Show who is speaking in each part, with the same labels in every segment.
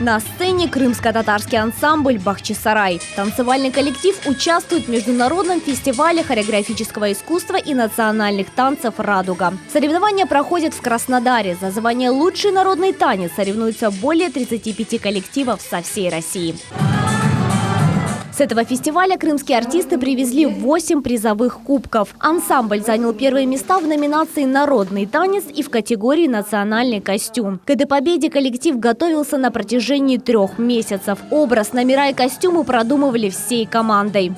Speaker 1: На сцене крымско-татарский ансамбль «Бахчисарай». Танцевальный коллектив участвует в международном фестивале хореографического искусства и национальных танцев «Радуга». Соревнования проходят в Краснодаре. За звание «Лучший народный танец» соревнуются более 35 коллективов со всей России. С этого фестиваля крымские артисты привезли 8 призовых кубков. Ансамбль занял первые места в номинации «Народный танец» и в категории «Национальный костюм». К этой победе коллектив готовился на протяжении 3 месяцев. Образ, номера и костюмы продумывали всей командой.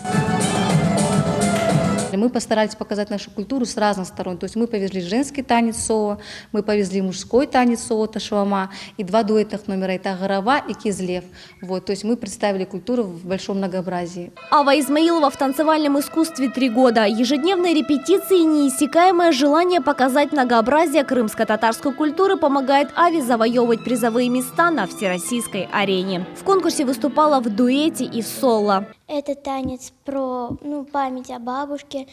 Speaker 2: Мы постарались показать нашу культуру с разных сторон. То есть мы повезли женский танец «Соо», мы повезли мужской танец «Соо» Ташвама и 2 дуэтных номера – это «Гарава» и «Кизлев». Вот, то есть мы представили культуру в большом многообразии.
Speaker 1: Ава Измаилова в танцевальном искусстве 3 года. Ежедневные репетиции и неиссякаемое желание показать многообразие крымско-татарской культуры помогает Аве завоевывать призовые места на всероссийской арене. В конкурсе выступала в дуэте и в соло.
Speaker 3: Это танец про память о бабушке,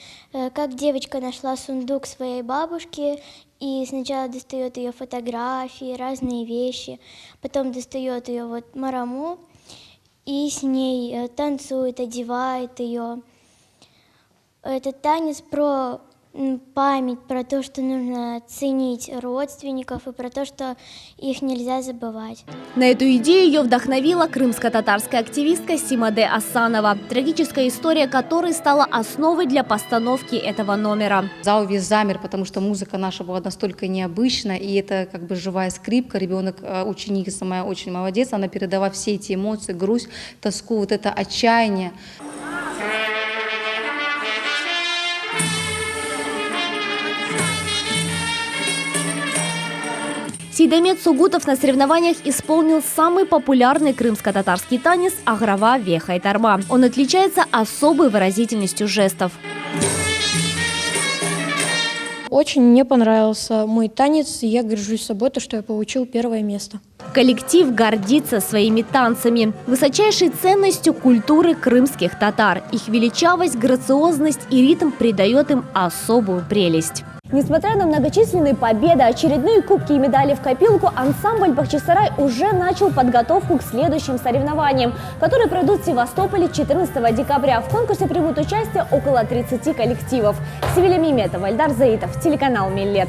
Speaker 3: как девочка нашла сундук своей бабушки и сначала достает ее фотографии, разные вещи, потом достает ее мараму и с ней танцует, одевает ее. Это танец про память, про то, что нужно ценить родственников и про то, что их нельзя забывать.
Speaker 1: На эту идею ее вдохновила крымско-татарская активистка Симаде Асанова, трагическая история которой стала основой для постановки этого номера.
Speaker 2: Зал весь замер, потому что музыка наша была настолько необычна, и это как бы живая скрипка. Ребенок, ученица моя очень молодец, она передала все эти эмоции, грусть, тоску, вот это отчаяние.
Speaker 1: Сейдамет Сугутов на соревнованиях исполнил самый популярный крымско-татарский танец «Аграва веха и тарма». Он отличается особой выразительностью жестов.
Speaker 4: Очень мне понравился мой танец, и я горжусь собой, что я получил 1 место.
Speaker 1: Коллектив гордится своими танцами, высочайшей ценностью культуры крымских татар. Их величавость, грациозность и ритм придает им особую прелесть. Несмотря на многочисленные победы, очередные кубки и медали в копилку, ансамбль «Бахчисарай» уже начал подготовку к следующим соревнованиям, которые пройдут в Севастополе 14 декабря. В конкурсе примут участие около 30 коллективов. Севиля Миметова, Эльдар Заитов, телеканал «Миллет».